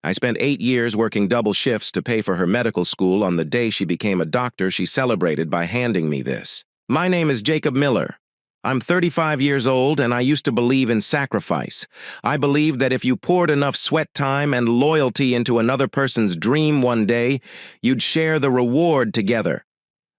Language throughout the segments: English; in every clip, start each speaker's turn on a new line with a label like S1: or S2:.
S1: I spent 8 years working double shifts to pay for her medical school. On the day she became a doctor, she celebrated by handing me this. My name is Jacob Miller. I'm 35 years old, and I used to believe in sacrifice. I believed that if you poured enough sweat time and loyalty into another person's dream one day, you'd share the reward together.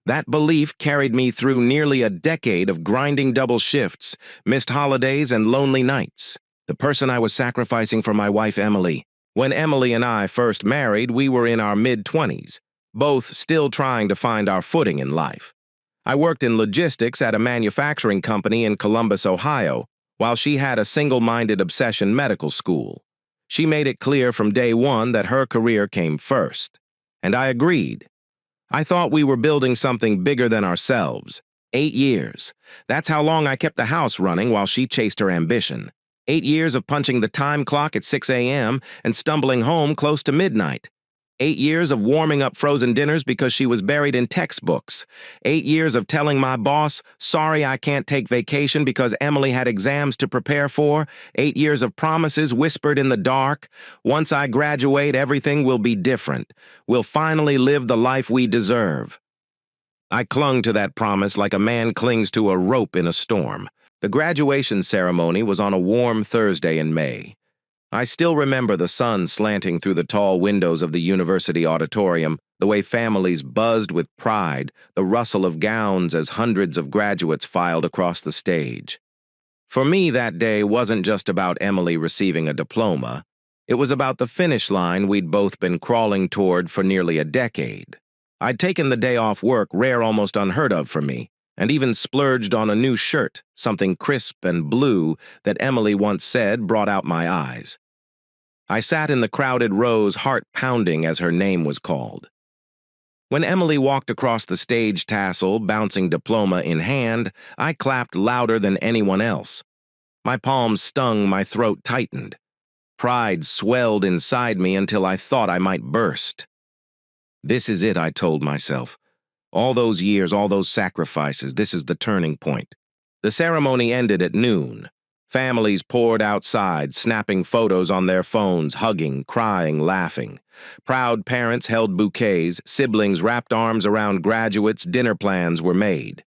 S1: That belief carried me through nearly a decade of grinding double shifts, missed holidays, and lonely nights. The person I was sacrificing for my wife, Emily. When Emily and I first married, we were in our mid-20s, both still trying to find our footing in life. I worked in logistics at a manufacturing company in Columbus, Ohio, while she had a single-minded obsession medical school. She made it clear from day one that her career came first, and I agreed. I thought we were building something bigger than ourselves. 8 years. That's how long I kept the house running while she chased her ambition. 8 years of punching the time clock at 6 a.m. and stumbling home close to midnight. 8 years of warming up frozen dinners because she was buried in textbooks. 8 years of telling my boss, sorry I can't take vacation because Emily had exams to prepare for. 8 years of promises whispered in the dark. Once I graduate, everything will be different. We'll finally live the life we deserve. I clung to that promise like a man clings to a rope in a storm. The graduation ceremony was on a warm Thursday in May. I still remember the sun slanting through the tall windows of the university auditorium, the way families buzzed with pride, the rustle of gowns as hundreds of graduates filed across the stage. For me, that day wasn't just about Emily receiving a diploma. It was about the finish line we'd both been crawling toward for nearly a decade. I'd taken the day off work, rare, almost unheard of for me, and even splurged on a new shirt, something crisp and blue that Emily once said brought out my eyes. I sat in the crowded rows, heart pounding as her name was called. When Emily walked across the stage tassel, bouncing diploma in hand, I clapped louder than anyone else. My palms stung, my throat tightened. Pride swelled inside me until I thought I might burst. This is it, I told myself. All those years, all those sacrifices, this is the turning point. The ceremony ended at noon. Families poured outside, snapping photos on their phones, hugging, crying, laughing. Proud parents held bouquets, siblings wrapped arms around graduates, dinner plans were made.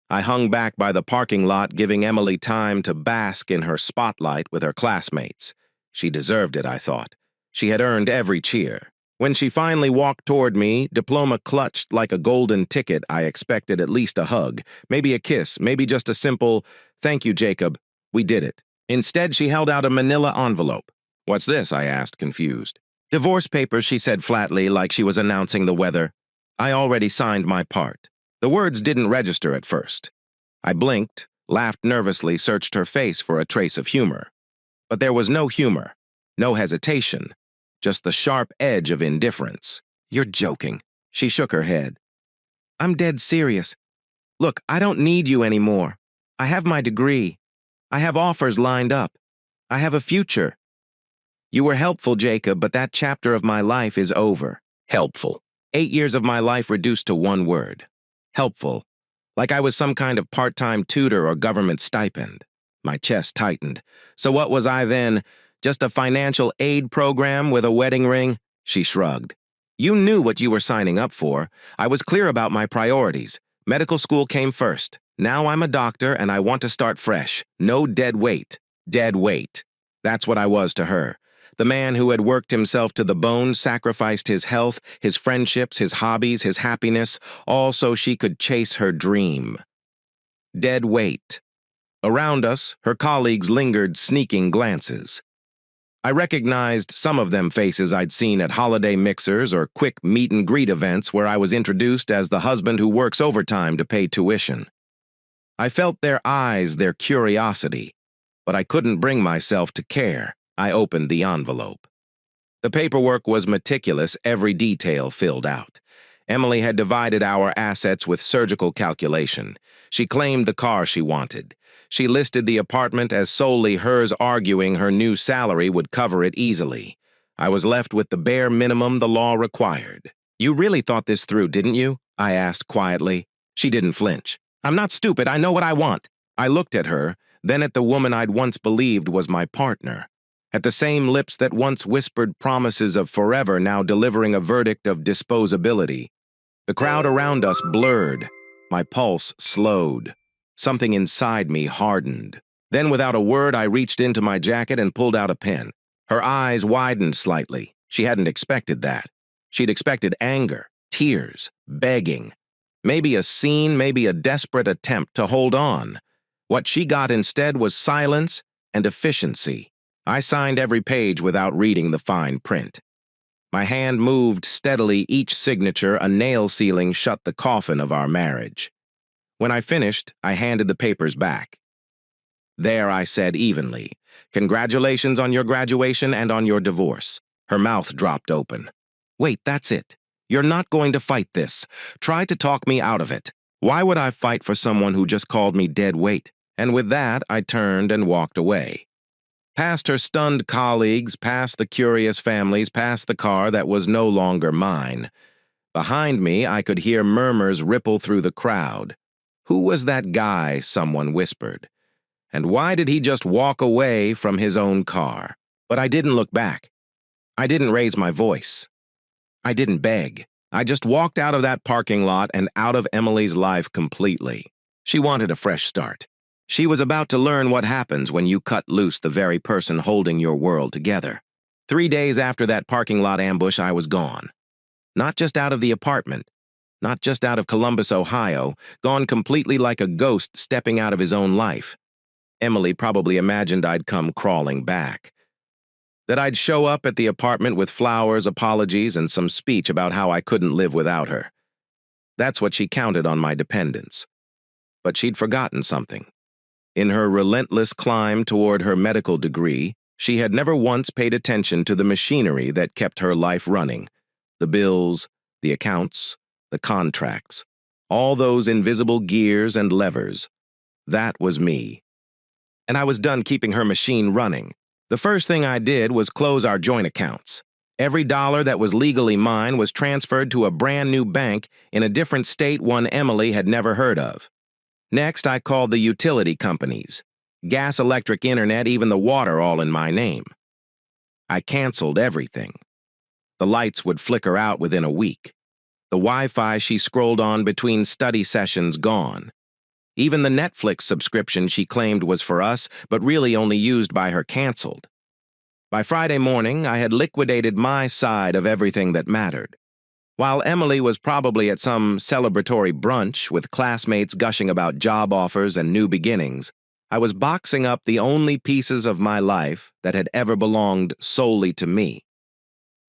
S1: I hung back by the parking lot, giving Emily time to bask in her spotlight with her classmates. She deserved it, I thought. She had earned every cheer. When she finally walked toward me, diploma clutched like a golden ticket, I expected at least a hug, maybe a kiss, maybe just a simple, "Thank you, Jacob. We did it." Instead, she held out a manila envelope. "What's this?" I asked, confused. "Divorce papers," she said flatly, like she was announcing the weather. I already signed my part. The words didn't register at first. I blinked, laughed nervously, searched her face for a trace of humor. But there was no humor, no hesitation. Just the sharp edge of indifference. "You're joking." She shook her head. "I'm dead serious. Look, I don't need you anymore. I have my degree. I have offers lined up. I have a future. You were helpful, Jacob, but that chapter of my life is over." Helpful. 8 years of my life reduced to one word. Helpful. Like I was some kind of part-time tutor or government stipend. My chest tightened. So what was I then? Just a financial aid program with a wedding ring? She shrugged. "You knew what you were signing up for. I was clear about my priorities. Medical school came first. Now I'm a doctor and I want to start fresh. No dead weight." Dead weight. That's what I was to her. The man who had worked himself to the bone, sacrificed his health, his friendships, his hobbies, his happiness, all so she could chase her dream. Dead weight. Around us, her colleagues lingered, sneaking glances. I recognized some of them faces I'd seen at holiday mixers or quick meet-and-greet events where I was introduced as the husband who works overtime to pay tuition. I felt their eyes, their curiosity, but I couldn't bring myself to care. I opened the envelope. The paperwork was meticulous, every detail filled out. Emily had divided our assets with surgical calculation. She claimed the car she wanted. She listed the apartment as solely hers, arguing her new salary would cover it easily. I was left with the bare minimum the law required. "You really thought this through, didn't you?" I asked quietly. She didn't flinch. "I'm not stupid. I know what I want." I looked at her, then at the woman I'd once believed was my partner. At the same lips that once whispered promises of forever, now delivering a verdict of disposability. The crowd around us blurred. My pulse slowed. Something inside me hardened. Then, without a word, I reached into my jacket and pulled out a pen. Her eyes widened slightly. She hadn't expected that. She'd expected anger, tears, begging. Maybe a scene, maybe a desperate attempt to hold on. What she got instead was silence and efficiency. I signed every page without reading the fine print. My hand moved steadily, each signature a nail sealing shut the coffin of our marriage. When I finished, I handed the papers back. There, I said evenly, "Congratulations on your graduation and on your divorce." Her mouth dropped open. "Wait, that's it. You're not going to fight this. Try to talk me out of it. Why would I fight for someone who just called me dead weight?" And with that, I turned and walked away. Past her stunned colleagues, past the curious families, past the car that was no longer mine. Behind me, I could hear murmurs ripple through the crowd. Who was that guy, someone whispered? And why did he just walk away from his own car? But I didn't look back. I didn't raise my voice. I didn't beg. I just walked out of that parking lot and out of Emily's life completely. She wanted a fresh start. She was about to learn what happens when you cut loose the very person holding your world together. 3 days after that parking lot ambush, I was gone. Not just out of the apartment, not just out of Columbus, Ohio, gone completely like a ghost stepping out of his own life. Emily probably imagined I'd come crawling back. That I'd show up at the apartment with flowers, apologies, and some speech about how I couldn't live without her. That's what she counted on my dependence. But she'd forgotten something. In her relentless climb toward her medical degree, she had never once paid attention to the machinery that kept her life running. The bills, the accounts, the contracts, all those invisible gears and levers. That was me. And I was done keeping her machine running. The first thing I did was close our joint accounts. Every dollar that was legally mine was transferred to a brand new bank in a different state, one Emily had never heard of. Next, I called the utility companies. Gas, electric, internet, even the water, all in my name. I canceled everything. The lights would flicker out within a week. The Wi-Fi she scrolled on between study sessions gone. Even the Netflix subscription she claimed was for us, but really only used by her, canceled. By Friday morning, I had liquidated my side of everything that mattered. While Emily was probably at some celebratory brunch with classmates gushing about job offers and new beginnings, I was boxing up the only pieces of my life that had ever belonged solely to me.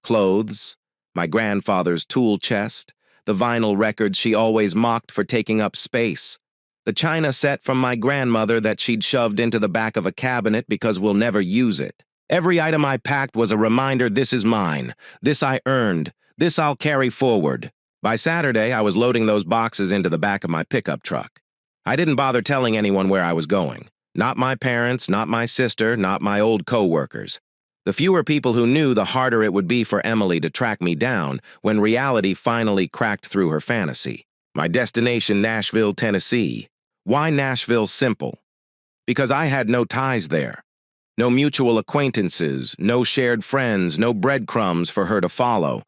S1: Clothes, my grandfather's tool chest, the vinyl records she always mocked for taking up space, the china set from my grandmother that she'd shoved into the back of a cabinet because we'll never use it. Every item I packed was a reminder, this is mine, this I earned, this I'll carry forward. By Saturday, I was loading those boxes into the back of my pickup truck. I didn't bother telling anyone where I was going. Not my parents, not my sister, not my old co-workers. The fewer people who knew, the harder it would be for Emily to track me down when reality finally cracked through her fantasy. My destination, Nashville, Tennessee. Why Nashville simple? Because I had no ties there. No mutual acquaintances, no shared friends, no breadcrumbs for her to follow.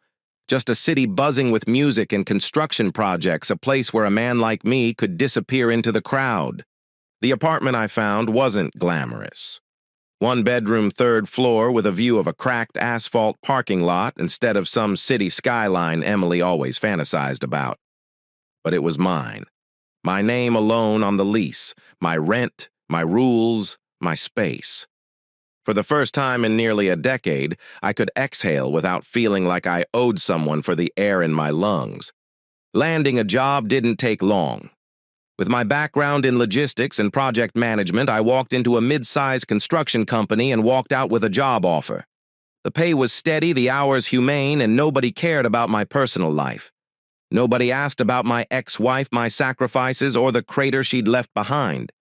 S1: Just a city buzzing with music and construction projects, a place where a man like me could disappear into the crowd. The apartment I found wasn't glamorous. 1-bedroom, 3rd floor with a view of a cracked asphalt parking lot instead of some city skyline Emily always fantasized about. But it was mine. My name alone on the lease, my rent, my rules, my space. For the first time in nearly a decade, I could exhale without feeling like I owed someone for the air in my lungs. Landing a job didn't take long. With my background in logistics and project management, I walked into a mid-sized construction company and walked out with a job offer. The pay was steady, the hours humane, and nobody cared about my personal life. Nobody asked about my ex-wife, my sacrifices, or the crater she'd left behind.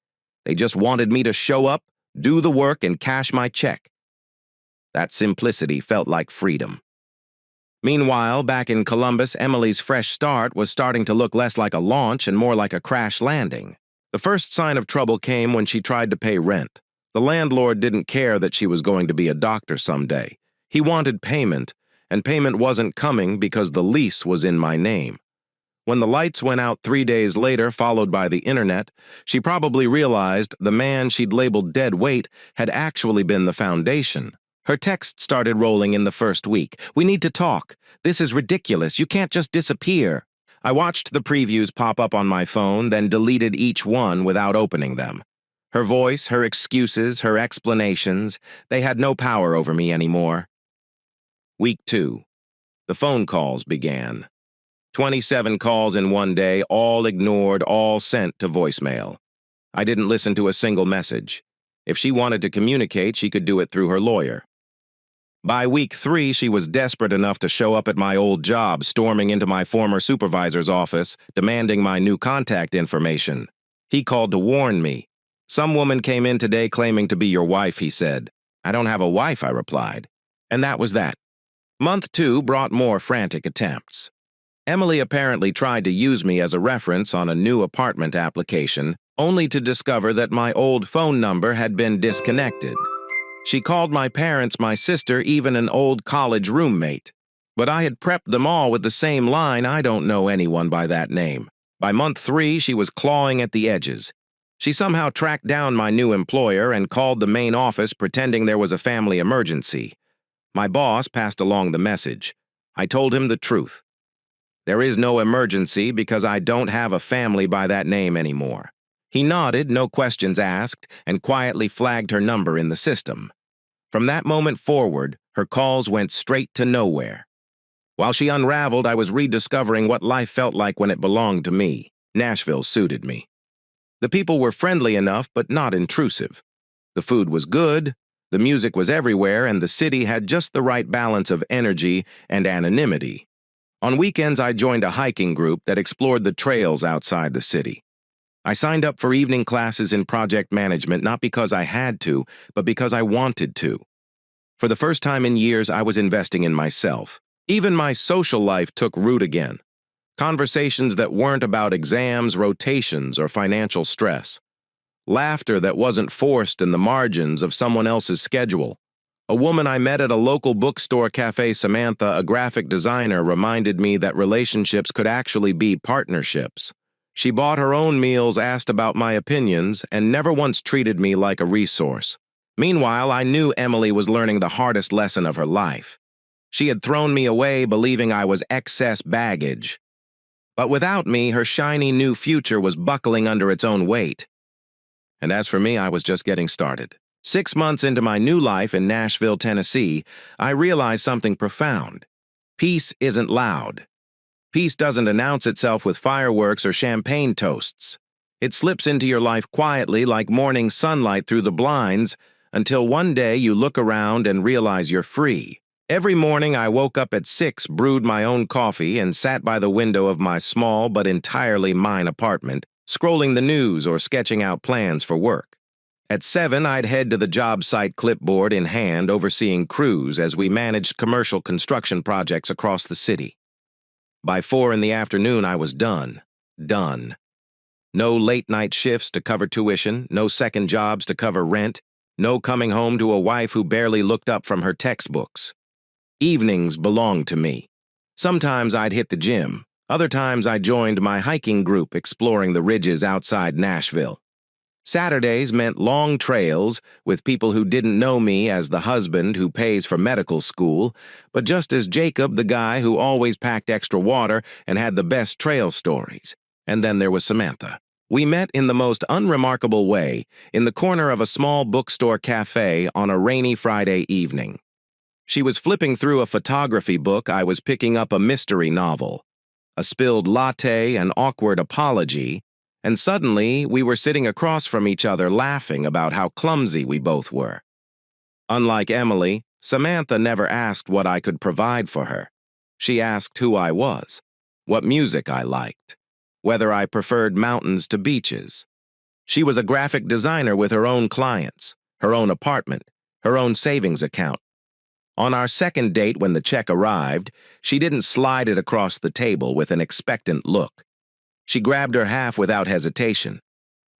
S1: They just wanted me to show up, do the work, and cash my check. That simplicity felt like freedom. Meanwhile, back in Columbus, Emily's fresh start was starting to look less like a launch and more like a crash landing. The first sign of trouble came when she tried to pay rent. The landlord didn't care that she was going to be a doctor someday. He wanted payment, and payment wasn't coming because the lease was in my name. When the lights went out 3 days later, followed by the internet, she probably realized the man she'd labeled dead weight had actually been the foundation. Her text started rolling in the first week. "We need to talk. This is ridiculous. You can't just disappear." I watched the previews pop up on my phone, then deleted each one without opening them. Her voice, her excuses, her explanations, they had no power over me anymore. Week 2. The phone calls began. 27 calls in one day, all ignored, all sent to voicemail. I didn't listen to a single message. If she wanted to communicate, she could do it through her lawyer. By week 3, she was desperate enough to show up at my old job, storming into my former supervisor's office, demanding my new contact information. He called to warn me. "Some woman came in today claiming to be your wife," he said. "I don't have a wife," I replied. And that was that. Month 2 brought more frantic attempts. Emily apparently tried to use me as a reference on a new apartment application, only to discover that my old phone number had been disconnected. She called my parents, my sister, even an old college roommate. But I had prepped them all with the same line, "I don't know anyone by that name." By month 3, she was clawing at the edges. She somehow tracked down my new employer and called the main office pretending there was a family emergency. My boss passed along the message. I told him the truth. There is no emergency because I don't have a family by that name anymore. He nodded, no questions asked, and quietly flagged her number in the system. From that moment forward, her calls went straight to nowhere. While she unraveled, I was rediscovering what life felt like when it belonged to me. Nashville suited me. The people were friendly enough, but not intrusive. The food was good, the music was everywhere, and the city had just the right balance of energy and anonymity. On weekends, I joined a hiking group that explored the trails outside the city. I signed up for evening classes in project management not because I had to, but because I wanted to. For the first time in years, I was investing in myself. Even my social life took root again. Conversations that weren't about exams, rotations, or financial stress. Laughter that wasn't forced in the margins of someone else's schedule. A woman I met at a local bookstore cafe, Samantha, a graphic designer, reminded me that relationships could actually be partnerships. She bought her own meals, asked about my opinions, and never once treated me like a resource. Meanwhile, I knew Emily was learning the hardest lesson of her life. She had thrown me away believing I was excess baggage. But without me, her shiny new future was buckling under its own weight. And as for me, I was just getting started. 6 months into my new life in Nashville, Tennessee, I realized something profound. Peace isn't loud. Peace doesn't announce itself with fireworks or champagne toasts. It slips into your life quietly like morning sunlight through the blinds until one day you look around and realize you're free. Every morning I woke up at 6, brewed my own coffee, and sat by the window of my small but entirely mine apartment, scrolling the news or sketching out plans for work. At 7, I'd head to the job site, clipboard in hand, overseeing crews as we managed commercial construction projects across the city. By 4 in the afternoon, I was done. Done. No late-night shifts to cover tuition, no second jobs to cover rent, no coming home to a wife who barely looked up from her textbooks. Evenings belonged to me. Sometimes I'd hit the gym. Other times I joined my hiking group exploring the ridges outside Nashville. Saturdays meant long trails with people who didn't know me as the husband who pays for medical school, but just as Jacob, the guy who always packed extra water and had the best trail stories. And then there was Samantha. We met in the most unremarkable way, in the corner of a small bookstore cafe on a rainy Friday evening. She was flipping through a photography book. I was picking up a mystery novel. A spilled latte, an awkward apology, and suddenly we were sitting across from each other laughing about how clumsy we both were. Unlike Emily, Samantha never asked what I could provide for her. She asked who I was, what music I liked, whether I preferred mountains to beaches. She was a graphic designer with her own clients, her own apartment, her own savings account. On our second date, when the check arrived, she didn't slide it across the table with an expectant look. She grabbed her half without hesitation.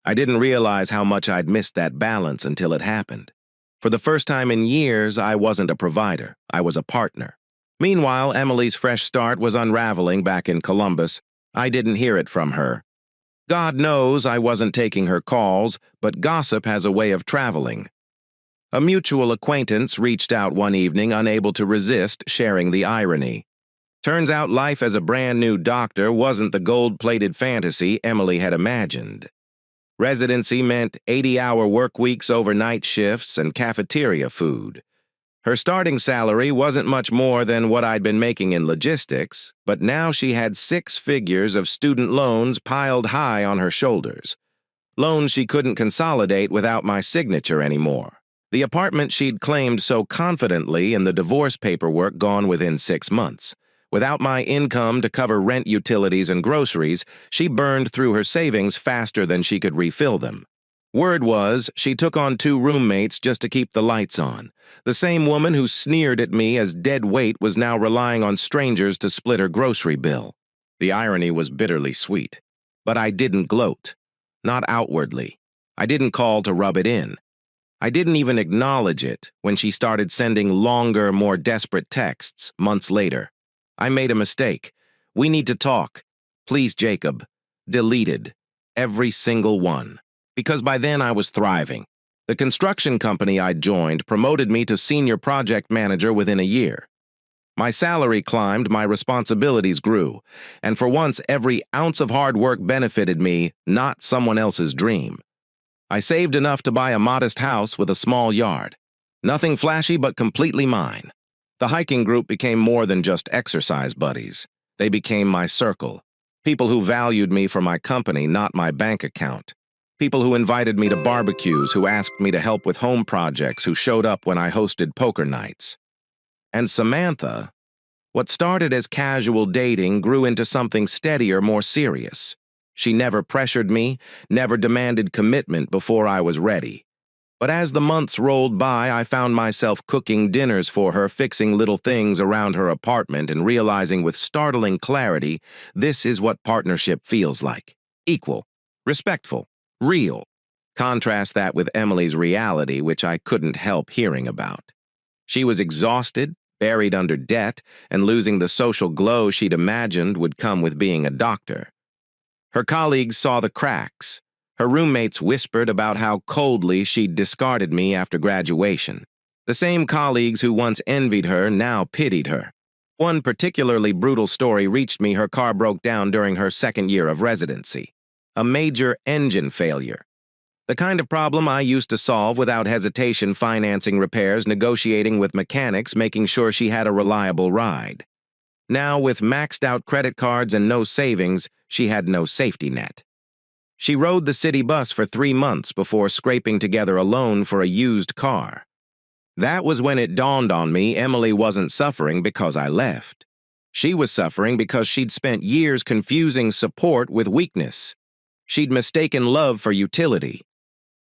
S1: I didn't realize how much I'd missed that balance until it happened. For the first time in years, I wasn't a provider. I was a partner. Meanwhile, Emily's fresh start was unraveling back in Columbus. I didn't hear it from her. God knows I wasn't taking her calls, but gossip has a way of traveling. A mutual acquaintance reached out one evening, unable to resist sharing the irony. Turns out life as a brand new doctor wasn't the gold-plated fantasy Emily had imagined. Residency meant 80-hour work weeks, overnight shifts, and cafeteria food. Her starting salary wasn't much more than what I'd been making in logistics, but now she had 6 figures of student loans piled high on her shoulders. Loans she couldn't consolidate without my signature anymore. The apartment she'd claimed so confidently in the divorce paperwork gone within 6 months. Without my income to cover rent, utilities, and groceries, she burned through her savings faster than she could refill them. Word was, she took on 2 roommates just to keep the lights on. The same woman who sneered at me as dead weight was now relying on strangers to split her grocery bill. The irony was bitterly sweet. But I didn't gloat. Not outwardly. I didn't call to rub it in. I didn't even acknowledge it when she started sending longer, more desperate texts months later. I made a mistake. We need to talk. Please, Jacob. Deleted. Every single one. Because by then I was thriving. The construction company I'd joined promoted me to senior project manager within a year. My salary climbed, my responsibilities grew, and for once every ounce of hard work benefited me, not someone else's dream. I saved enough to buy a modest house with a small yard. Nothing flashy but completely mine. The hiking group became more than just exercise buddies. They became my circle. People who valued me for my company, not my bank account. People who invited me to barbecues, who asked me to help with home projects, who showed up when I hosted poker nights. And Samantha, what started as casual dating grew into something steadier, more serious. She never pressured me, never demanded commitment before I was ready. But as the months rolled by, I found myself cooking dinners for her, fixing little things around her apartment, and realizing with startling clarity, this is what partnership feels like. Equal, respectful, real. Contrast that with Emily's reality, which I couldn't help hearing about. She was exhausted, buried under debt, and losing the social glow she'd imagined would come with being a doctor. Her colleagues saw the cracks. Her roommates whispered about how coldly she'd discarded me after graduation. The same colleagues who once envied her now pitied her. One particularly brutal story reached me. Her car broke down during her second year of residency. A major engine failure. The kind of problem I used to solve without hesitation, financing repairs, negotiating with mechanics, making sure she had a reliable ride. Now, with maxed-out credit cards and no savings, she had no safety net. She rode the city bus for 3 months before scraping together a loan for a used car. That was when it dawned on me Emily wasn't suffering because I left. She was suffering because she'd spent years confusing support with weakness. She'd mistaken love for utility.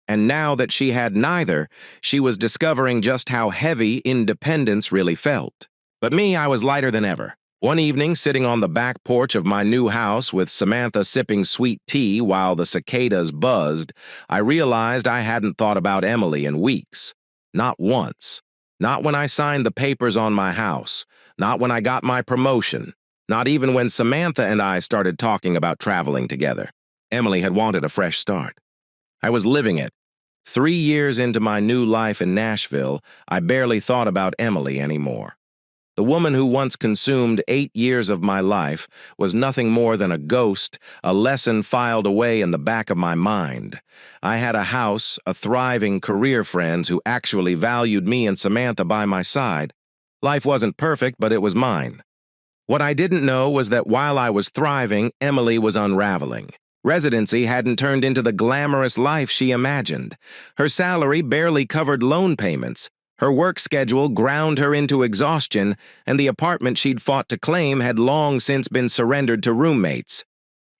S1: And now that she had neither, she was discovering just how heavy independence really felt. But me, I was lighter than ever. One evening, sitting on the back porch of my new house with Samantha sipping sweet tea while the cicadas buzzed, I realized I hadn't thought about Emily in weeks. Not once. Not when I signed the papers on my house. Not when I got my promotion. Not even when Samantha and I started talking about traveling together. Emily had wanted a fresh start. I was living it. 3 years into my new life in Nashville, I barely thought about Emily anymore. The woman who once consumed 8 years of my life was nothing more than a ghost, a lesson filed away in the back of my mind. I had a house, a thriving career, friends who actually valued me and Samantha by my side. Life wasn't perfect, but it was mine. What I didn't know was that while I was thriving, Emily was unraveling. Residency hadn't turned into the glamorous life she imagined. Her salary barely covered loan payments. Her work schedule ground her into exhaustion, and the apartment she'd fought to claim had long since been surrendered to roommates.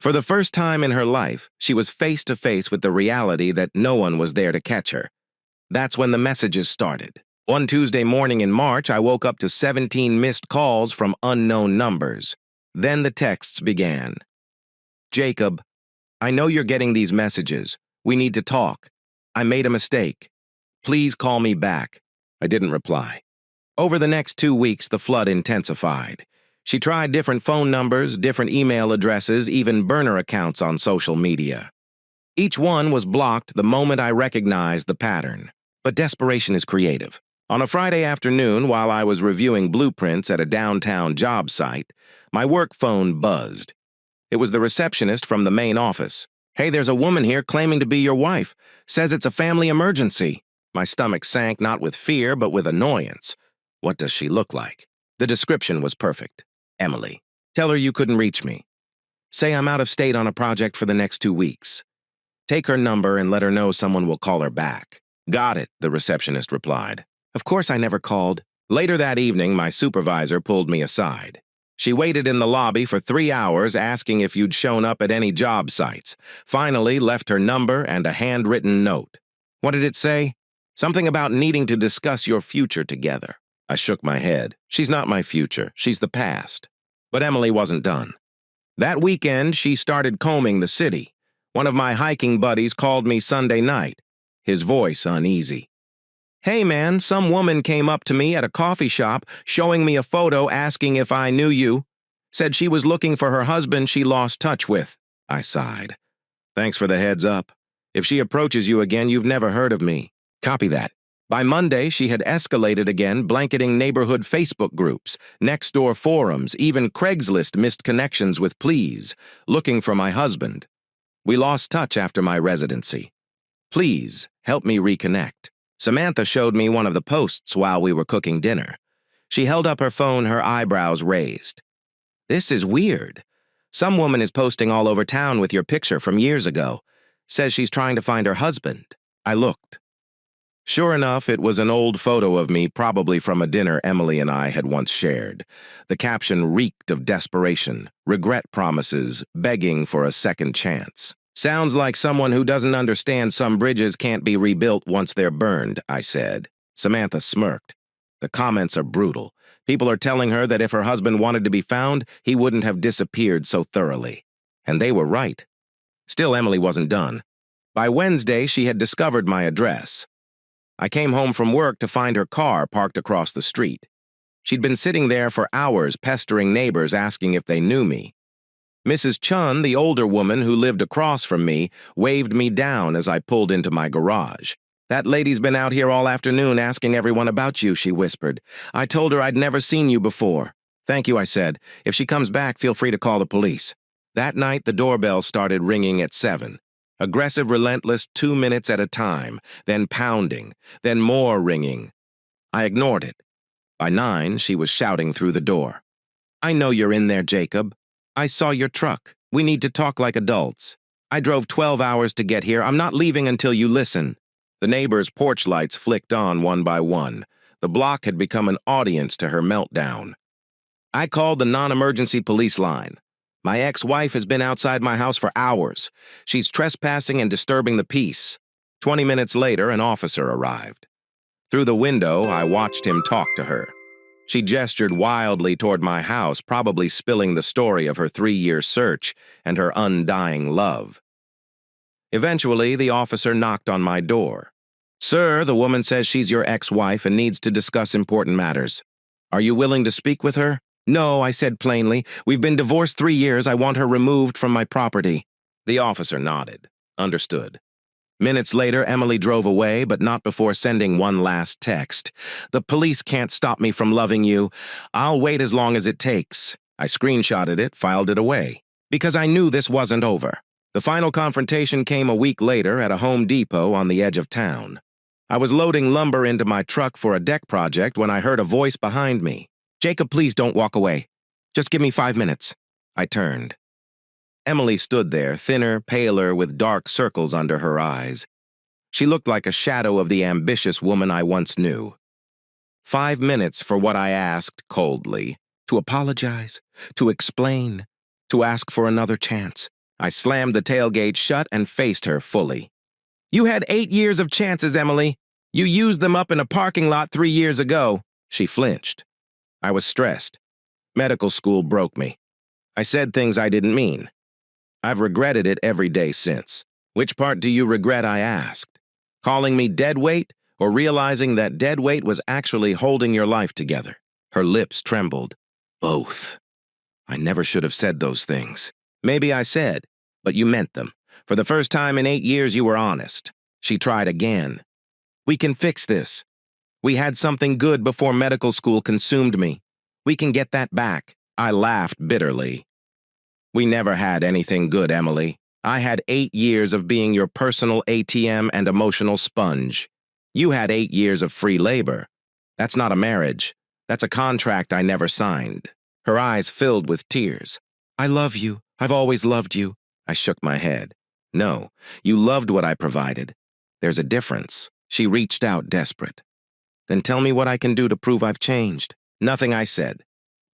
S1: For the first time in her life, she was face to face with the reality that no one was there to catch her. That's when the messages started. One Tuesday morning in March, I woke up to 17 missed calls from unknown numbers. Then the texts began. Jacob, I know you're getting these messages. We need to talk. I made a mistake. Please call me back. I didn't reply. Over the next 2 weeks, the flood intensified. She tried different phone numbers, different email addresses, even burner accounts on social media. Each one was blocked the moment I recognized the pattern. But desperation is creative. On a Friday afternoon, while I was reviewing blueprints at a downtown job site, my work phone buzzed. It was the receptionist from the main office. "Hey, there's a woman here claiming to be your wife. Says it's a family emergency." My stomach sank not with fear, but with annoyance. What does she look like? The description was perfect. Emily. Tell her you couldn't reach me. Say I'm out of state on a project for the next 2 weeks. Take her number and let her know someone will call her back. Got it, the receptionist replied. Of course I never called. Later that evening, my supervisor pulled me aside. She waited in the lobby for 3 hours asking if you'd shown up at any job sites. Finally, left her number and a handwritten note. What did it say? Something about needing to discuss your future together. I shook my head. She's not my future. She's the past. But Emily wasn't done. That weekend, she started combing the city. One of my hiking buddies called me Sunday night, his voice uneasy. "Hey man, some woman came up to me at a coffee shop showing me a photo asking if I knew you. Said she was looking for her husband she lost touch with." I sighed. "Thanks for the heads up. If she approaches you again, you've never heard of me." Copy that. By Monday, she had escalated again, blanketing neighborhood Facebook groups, next-door forums, even Craigslist missed connections with pleas, looking for my husband. We lost touch after my residency. Please, help me reconnect. Samantha showed me one of the posts while we were cooking dinner. She held up her phone, her eyebrows raised. "This is weird. Some woman is posting all over town with your picture from years ago. Says she's trying to find her husband." I looked. Sure enough, it was an old photo of me, probably from a dinner Emily and I had once shared. The caption reeked of desperation, regret promises, begging for a second chance. "Sounds like someone who doesn't understand some bridges can't be rebuilt once they're burned," I said. Samantha smirked. "The comments are brutal. People are telling her that if her husband wanted to be found, he wouldn't have disappeared so thoroughly." And they were right. Still, Emily wasn't done. By Wednesday, she had discovered my address. I came home from work to find her car parked across the street. She'd been sitting there for hours pestering neighbors asking if they knew me. Mrs. Chun, the older woman who lived across from me, waved me down as I pulled into my garage. "That lady's been out here all afternoon asking everyone about you," she whispered. "I told her I'd never seen you before." "Thank you," I said. "If she comes back, feel free to call the police." That night, the doorbell started ringing at 7. Aggressive, relentless, 2 minutes at a time, then pounding, then more ringing. I ignored it. By 9, she was shouting through the door. "I know you're in there, Jacob. I saw your truck. We need to talk like adults. I drove 12 hours to get here. I'm not leaving until you listen." The neighbors' porch lights flicked on one by one. The block had become an audience to her meltdown. I called the non-emergency police line. "My ex-wife has been outside my house for hours. She's trespassing and disturbing the peace." 20 minutes later, an officer arrived. Through the window, I watched him talk to her. She gestured wildly toward my house, probably spilling the story of her 3-year search and her undying love. Eventually, the officer knocked on my door. "Sir, the woman says she's your ex-wife and needs to discuss important matters. Are you willing to speak with her?" "No," I said plainly. "We've been divorced 3 years. I want her removed from my property." The officer nodded. Understood. Minutes later, Emily drove away, but not before sending one last text. "The police can't stop me from loving you. I'll wait as long as it takes." I screenshotted it, filed it away, because I knew this wasn't over. The final confrontation came a week later at a Home Depot on the edge of town. I was loading lumber into my truck for a deck project when I heard a voice behind me. "Jacob, please don't walk away. Just give me 5 minutes." I turned. Emily stood there, thinner, paler, with dark circles under her eyes. She looked like a shadow of the ambitious woman I once knew. 5 minutes for what I asked coldly. To apologize, to explain, to ask for another chance. I slammed the tailgate shut and faced her fully. "You had 8 years of chances, Emily. You used them up in a parking lot 3 years ago." She flinched. I was stressed. Medical school broke me. I said things I didn't mean. I've regretted it every day since. Which part do you regret, I asked? Calling me deadweight or realizing that deadweight was actually holding your life together? Her lips trembled. Both. I never should have said those things. Maybe I said, but you meant them. For the first time in 8 years, you were honest. She tried again. We can fix this. We had something good before medical school consumed me. We can get that back. I laughed bitterly. We never had anything good, Emily. I had 8 years of being your personal ATM and emotional sponge. You had 8 years of free labor. That's not a marriage. That's a contract I never signed. Her eyes filled with tears. I love you. I've always loved you. I shook my head. No, you loved what I provided. There's a difference. She reached out, desperate. Then tell me what I can do to prove I've changed. Nothing, I said.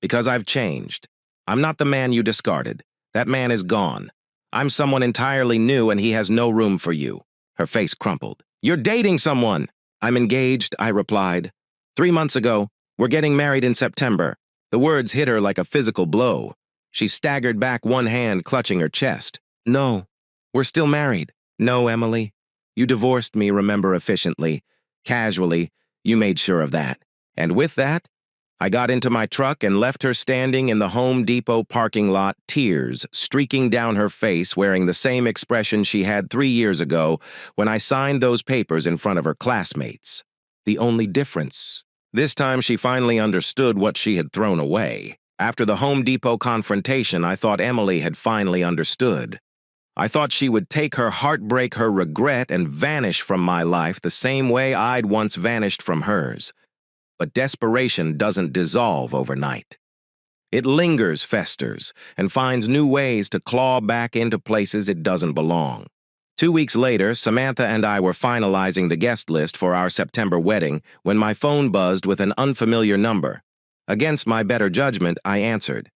S1: Because I've changed. I'm not the man you discarded. That man is gone. I'm someone entirely new and he has no room for you. Her face crumpled. You're dating someone. I'm engaged, I replied. 3 months ago. We're getting married in September. The words hit her like a physical blow. She staggered back, one hand clutching her chest. No, we're still married. No, Emily. You divorced me, remember, efficiently. Casually, you made sure of that. And with that, I got into my truck and left her standing in the Home Depot parking lot, tears streaking down her face, wearing the same expression she had 3 years ago when I signed those papers in front of her classmates. The only difference. This time she finally understood what she had thrown away. After the Home Depot confrontation, I thought Emily had finally understood. I thought she would take her heartbreak, her regret, and vanish from my life the same way I'd once vanished from hers. But desperation doesn't dissolve overnight. It lingers, festers, and finds new ways to claw back into places it doesn't belong. 2 weeks later, Samantha and I were finalizing the guest list for our September wedding when my phone buzzed with an unfamiliar number. Against my better judgment, I answered.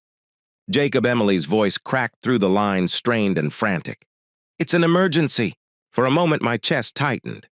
S1: Jacob. Emily's voice cracked through the line, strained and frantic. It's an emergency. For a moment, my chest tightened.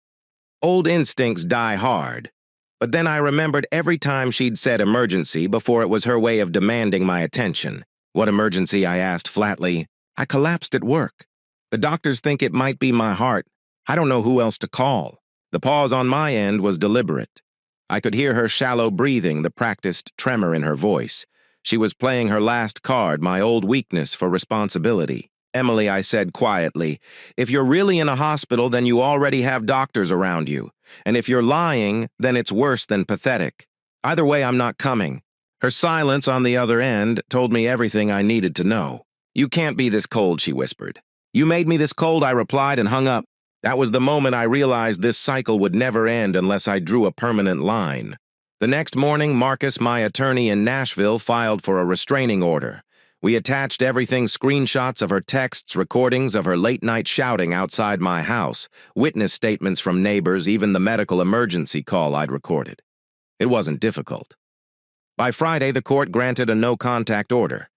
S1: Old instincts die hard. But then I remembered every time she'd said emergency before it was her way of demanding my attention. What emergency? I asked flatly. I collapsed at work. The doctors think it might be my heart. I don't know who else to call. The pause on my end was deliberate. I could hear her shallow breathing, the practiced tremor in her voice. She was playing her last card, my old weakness for responsibility. Emily, I said quietly, if you're really in a hospital, then you already have doctors around you. And if you're lying, then it's worse than pathetic. Either way, I'm not coming. Her silence on the other end told me everything I needed to know. You can't be this cold, she whispered. You made me this cold, I replied and hung up. That was the moment I realized this cycle would never end unless I drew a permanent line. The next morning, Marcus, my attorney in Nashville, filed for a restraining order. We attached everything, screenshots of her texts, recordings of her late-night shouting outside my house, witness statements from neighbors, even the medical emergency call I'd recorded. It wasn't difficult. By Friday, the court granted a no-contact order.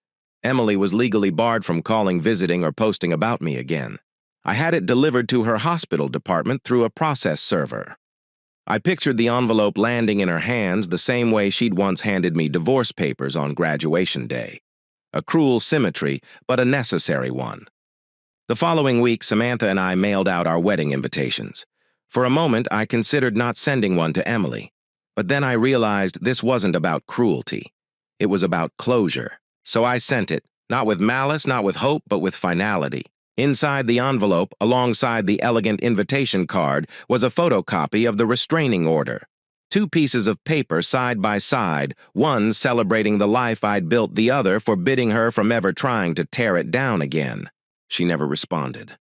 S1: Emily was legally barred from calling, visiting, or posting about me again. I had it delivered to her hospital department through a process server. I pictured the envelope landing in her hands the same way she'd once handed me divorce papers on graduation day. A cruel symmetry, but a necessary one. The following week, Samantha and I mailed out our wedding invitations. For a moment, I considered not sending one to Emily. But then I realized this wasn't about cruelty. It was about closure. So I sent it, not with malice, not with hope, but with finality. Inside the envelope, alongside the elegant invitation card, was a photocopy of the restraining order. 2 pieces of paper side by side, one celebrating the life I'd built, the other forbidding her from ever trying to tear it down again. She never responded.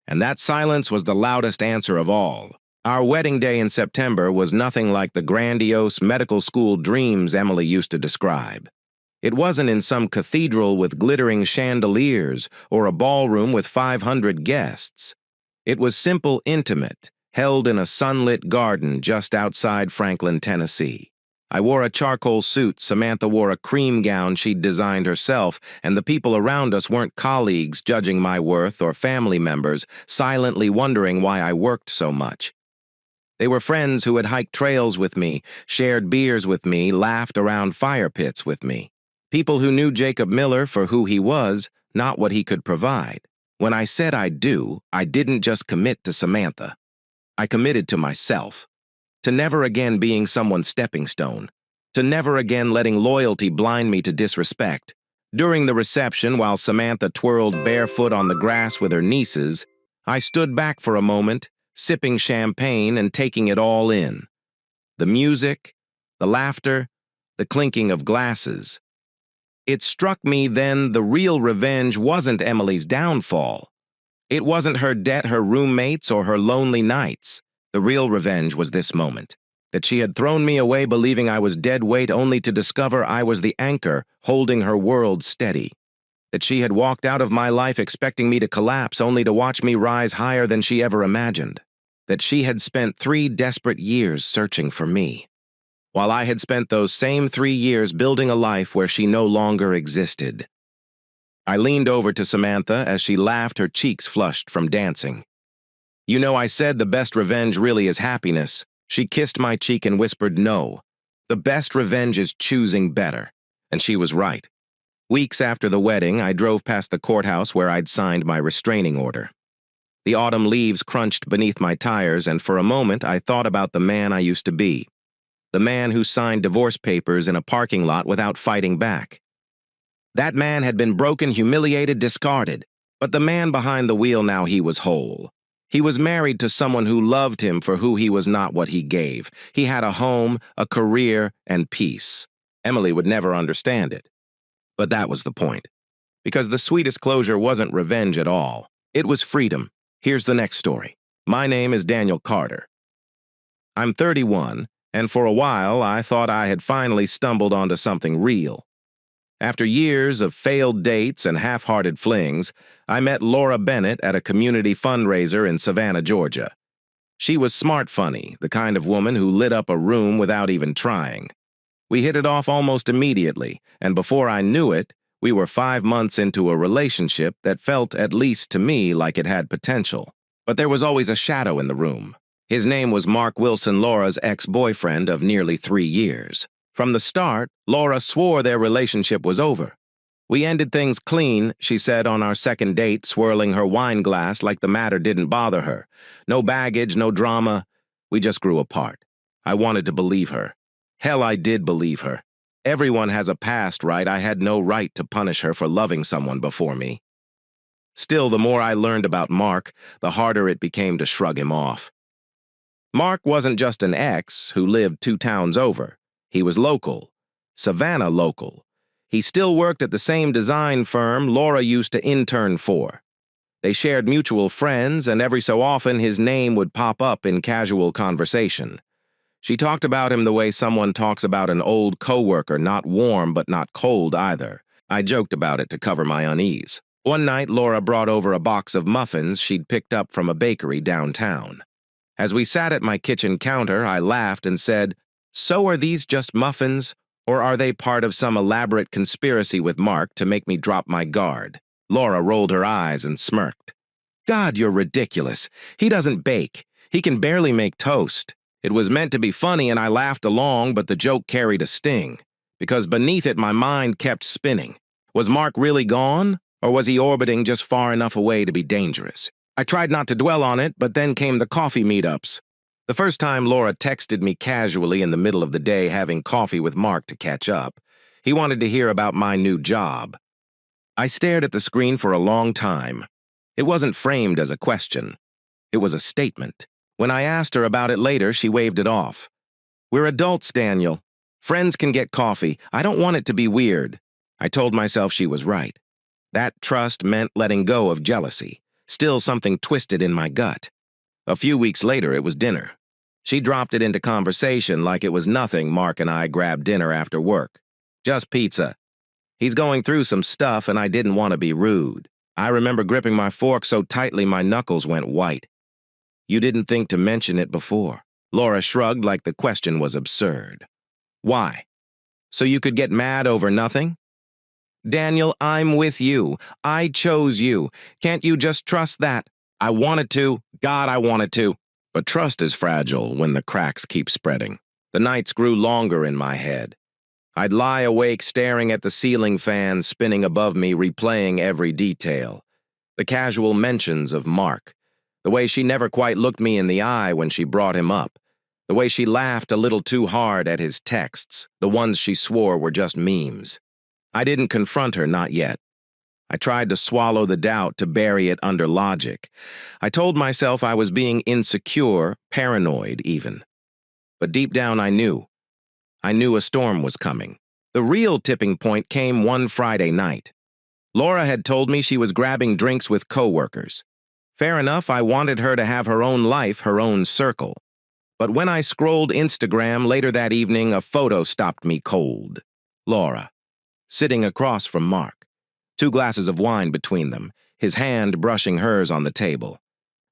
S1: And that silence was the loudest answer of all. Our wedding day in September was nothing like the grandiose medical school dreams Emily used to describe. It wasn't in some cathedral with glittering chandeliers or a ballroom with 500 guests. It was simple, intimate, held in a sunlit garden just outside Franklin, Tennessee. I wore a charcoal suit, Samantha wore a cream gown she'd designed herself, and the people around us weren't colleagues judging my worth or family members, silently wondering why I worked so much. They were friends who had hiked trails with me, shared beers with me, laughed around fire pits with me. People who knew Jacob Miller for who he was, not what he could provide. When I said I do, I didn't just commit to Samantha. I committed to myself, to never again being someone's stepping stone, to never again letting loyalty blind me to disrespect. During the reception, while Samantha twirled barefoot on the grass with her nieces, I stood back for a moment, sipping champagne and taking it all in. The music, the laughter, the clinking of glasses. It struck me then the real revenge wasn't Emily's downfall. It wasn't her debt, her roommates, or her lonely nights. The real revenge was this moment, that she had thrown me away believing I was dead weight only to discover I was the anchor holding her world steady. That she had walked out of my life expecting me to collapse only to watch me rise higher than she ever imagined. That she had spent 3 desperate years searching for me, while I had spent those same 3 years building a life where she no longer existed. I leaned over to Samantha as she laughed, her cheeks flushed from dancing. "You know, I said the best revenge really is happiness." She kissed my cheek and whispered, "No, the best revenge is choosing better." And she was right. Weeks after the wedding, I drove past the courthouse where I'd signed my restraining order. The autumn leaves crunched beneath my tires, and for a moment I thought about the man I used to be. The man who signed divorce papers in a parking lot without fighting back. That man had been broken, humiliated, discarded. But the man behind the wheel, now he was whole. He was married to someone who loved him for who he was, not what he gave. He had a home, a career, and peace. Emily would never understand it. But that was the point. Because the sweetest closure wasn't revenge at all. It was freedom. Here's the next story. My name is Daniel Carter. I'm 31, and for a while I thought I had finally stumbled onto something real. After years of failed dates and half-hearted flings, I met Laura Bennett at a community fundraiser in Savannah, Georgia. She was smart funny, the kind of woman who lit up a room without even trying. We hit it off almost immediately, and before I knew it, we were 5 months into a relationship that felt, at least to me, like it had potential. But there was always a shadow in the room. His name was Mark Wilson, Laura's ex-boyfriend of nearly 3 years. From the start, Laura swore their relationship was over. "We ended things clean," she said on our second date, swirling her wine glass like the matter didn't bother her. "No baggage, no drama. We just grew apart." I wanted to believe her. Hell, I did believe her. Everyone has a past, right? I had no right to punish her for loving someone before me. Still, the more I learned about Mark, the harder it became to shrug him off. Mark wasn't just an ex who lived 2 towns over. He was local. Savannah local. He still worked at the same design firm Laura used to intern for. They shared mutual friends, and every so often his name would pop up in casual conversation. She talked about him the way someone talks about an old coworker, not warm but not cold either. I joked about it to cover my unease. One night, Laura brought over a box of muffins she'd picked up from a bakery downtown. As we sat at my kitchen counter, I laughed and said, "So are these just muffins, or are they part of some elaborate conspiracy with Mark to make me drop my guard?" Laura rolled her eyes and smirked. "God, you're ridiculous. He doesn't bake. He can barely make toast." It was meant to be funny, and I laughed along, but the joke carried a sting, because beneath it my mind kept spinning. Was Mark really gone, or was he orbiting just far enough away to be dangerous? I tried not to dwell on it, but then came the coffee meetups. The first time Laura texted me casually in the middle of the day having coffee with Mark to catch up. He wanted to hear about my new job. I stared at the screen for a long time. It wasn't framed as a question. It was a statement. When I asked her about it later, she waved it off. "We're adults, Daniel. Friends can get coffee. I don't want it to be weird." I told myself she was right. That trust meant letting go of jealousy. Still something twisted in my gut. A few weeks later, it was dinner. She dropped it into conversation like it was nothing. Mark and I grabbed dinner after work. "Just pizza. He's going through some stuff, and I didn't want to be rude." I remember gripping my fork so tightly my knuckles went white. "You didn't think to mention it before." Laura shrugged like the question was absurd. "Why? So you could get mad over nothing?" "Daniel, I'm with you. I chose you. Can't you just trust that?" I wanted to. God, I wanted to. But trust is fragile when the cracks keep spreading. The nights grew longer in my head. I'd lie awake staring at the ceiling fan spinning above me, replaying every detail. The casual mentions of Mark, the way she never quite looked me in the eye when she brought him up, the way she laughed a little too hard at his texts, the ones she swore were just memes. I didn't confront her, not yet. I tried to swallow the doubt, to bury it under logic. I told myself I was being insecure, paranoid even. But deep down I knew. I knew a storm was coming. The real tipping point came one Friday night. Laura had told me she was grabbing drinks with coworkers. Fair enough, I wanted her to have her own life, her own circle. But when I scrolled Instagram later that evening, a photo stopped me cold. Laura, sitting across from Mark. 2 glasses of wine between them, his hand brushing hers on the table.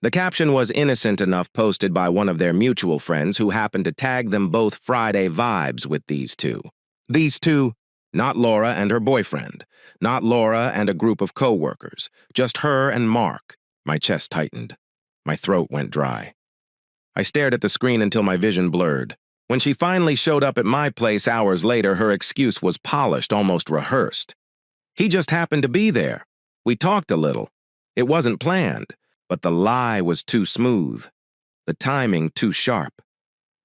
S1: The caption was innocent enough, posted by one of their mutual friends who happened to tag them both Friday vibes with these two. These two, not Laura and her boyfriend, not Laura and a group of coworkers, just her and Mark. My chest tightened. My throat went dry. I stared at the screen until my vision blurred. When she finally showed up at my place hours later, her excuse was polished, almost rehearsed. He just happened to be there. We talked a little. It wasn't planned, but the lie was too smooth, the timing too sharp.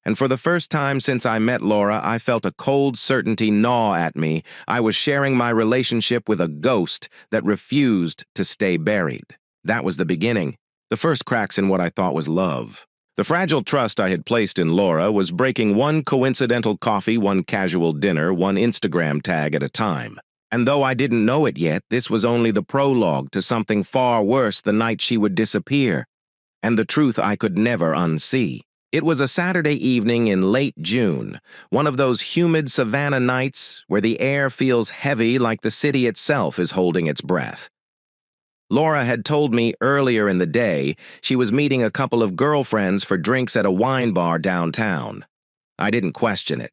S1: And for the first time since I met Laura, I felt a cold certainty gnaw at me. I was sharing my relationship with a ghost that refused to stay buried. That was the beginning, the first cracks in what I thought was love. The fragile trust I had placed in Laura was breaking one coincidental coffee, one casual dinner, one Instagram tag at a time. And though I didn't know it yet, this was only the prologue to something far worse the night she would disappear, and the truth I could never unsee. It was a Saturday evening in late June, one of those humid Savannah nights where the air feels heavy like the city itself is holding its breath. Laura had told me earlier in the day she was meeting a couple of girlfriends for drinks at a wine bar downtown. I didn't question it.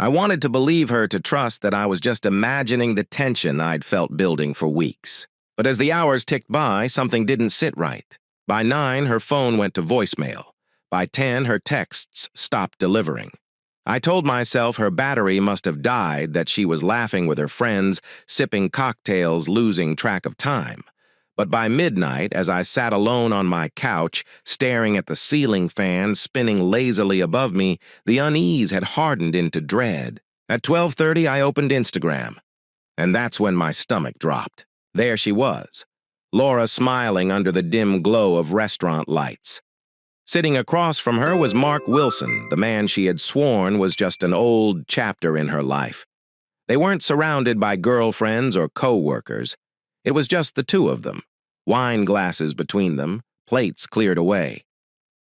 S1: I wanted to believe her, to trust that I was just imagining the tension I'd felt building for weeks. But as the hours ticked by, something didn't sit right. By 9, her phone went to voicemail. By 10, her texts stopped delivering. I told myself her battery must have died, that she was laughing with her friends, sipping cocktails, losing track of time. But by midnight, as I sat alone on my couch, staring at the ceiling fan spinning lazily above me, the unease had hardened into dread. At 12:30, I opened Instagram. And that's when my stomach dropped. There she was, Laura smiling under the dim glow of restaurant lights. Sitting across from her was Mark Wilson, the man she had sworn was just an old chapter in her life. They weren't surrounded by girlfriends or co-workers. It was just the two of them, wine glasses between them, plates cleared away.